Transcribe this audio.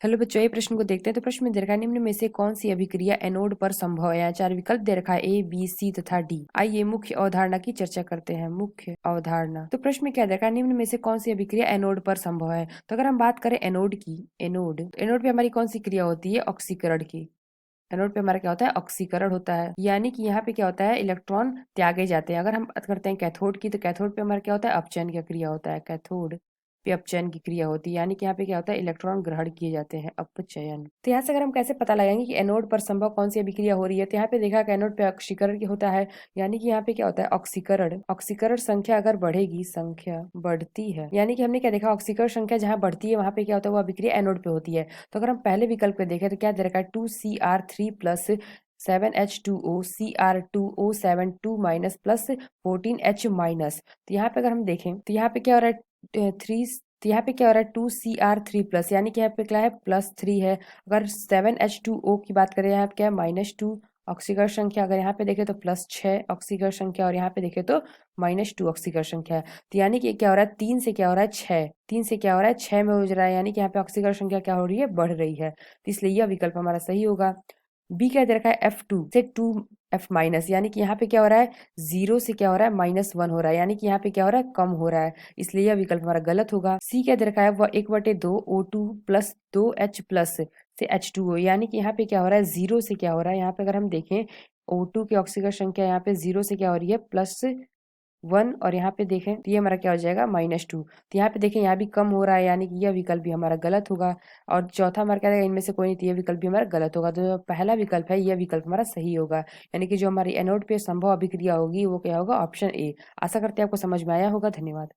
Hello बच्चों, ये प्रश्न को देखते हैं। तो प्रश्न में दे रखा है, निम्न में से कौन सी अभिक्रिया एनोड पर संभव है। यहाँ 4 विकल्प दे रखा है, ए, बी, सी तथा डी। आइए मुख्य अवधारणा की चर्चा करते हैं। मुख्य अवधारणा। तो प्रश्न में क्या दे रखा है, निम्न में से कौन सी अभिक्रिया एनोड पर संभव है। तो अगर हम बात करें एनोड की, एनोड पे हमारी कौन सी क्रिया होती है, ऑक्सीकरण की। एनोड पे हमारा क्या होता है, ऑक्सीकरण होता है। यानी कि यहाँ पे क्या होता है, इलेक्ट्रॉन त्यागे जाते हैं। अगर हम बात करते हैं कैथोड की, तो कैथोड पे हमारा क्या होता है, अपचयन की क्रिया होता है। कैथोड पे अपचयन की क्रिया होती है, यानी कि यहाँ पे क्या होता है, इलेक्ट्रॉन ग्रहण किए जाते हैं, अपचयन। तो यहाँ से अगर हम कैसे पता लगाएंगे कि एनोड पर संभव कौन सी अभिक्रिया हो रही है, तो यहाँ पे देखा कि एनोड पे ऑक्सीकरण की होता है, यानी कि यहाँ पे क्या होता है, ऑक्सीकरण। ऑक्सीकरण संख्या अगर बढ़ेगी, संख्या बढ़ती है, यानी कि हमने क्या देखा, ऑक्सीकरण संख्या जहाँ बढ़ती है वहां पे क्या होता है, वो अभिक्रिया एनोड पे होती है। तो अगर हम पहले विकल्प पे देखें तो क्या दे रखा है, 2Cr3 plus 7H2O Cr2O7 2 minus plus 14H minus. तो यहाँ पे अगर हम देखें तो यहाँ पे क्या हो रहा है, थ्री। तो यहाँ पे क्या हो रहा है, 2Cr3 प्लस, यानी कि यहाँ पे क्या है, +3 है। अगर 7H2O की बात करें, यहाँ पे क्या है, -2 ऑक्सीकरण संख्या। अगर यहाँ पे देखें तो +6 ऑक्सीकरण संख्या, और यहाँ पे देखें तो -2 ऑक्सीकरण संख्या है। तो यानी कि क्या हो रहा है, 3 से क्या हो रहा है, 6, 3 से क्या हो रहा है, 6 में हो जा रहा है, यानी कि यहाँ पे ऑक्सीकरण संख्या क्या हो रही है, बढ़ रही है। तो इसलिए यह विकल्प हमारा सही होगा। बी क्या दे रखा है, F2 से 2F माइनस, यानी कि यहाँ पे क्या हो रहा है, 0 से क्या हो रहा है, -1 हो रहा है, यानी कि यहाँ पे क्या हो रहा है, कम हो रहा है। इसलिए यह विकल्प हमारा गलत होगा। सी क्या दे रखा है, वह 1/2O2 प्लस 2H प्लस से H2O, यानी कि यहाँ पे क्या हो रहा है, 0 से क्या हो रहा है, यहाँ पे अगर हम देखें O2 की ऑक्सीकरण संख्या यहाँ पे 0 से क्या हो रही है, +1, और यहाँ पे देखें तो ये हमारा क्या हो जाएगा, -2। तो यहाँ पे देखें, यहाँ भी कम हो रहा है, यानी कि यह विकल्प भी हमारा गलत होगा। और चौथा हमारा क्या है, इनमें से कोई नहीं, तो यह विकल्प भी हमारा गलत होगा। तो जो पहला विकल्प है, यह विकल्प हमारा सही होगा, यानी कि जो हमारी एनोड पे संभव अभिक्रिया होगी वो क्या होगा, ऑप्शन ए। आशा करते हैं आपको समझ में आया होगा। धन्यवाद।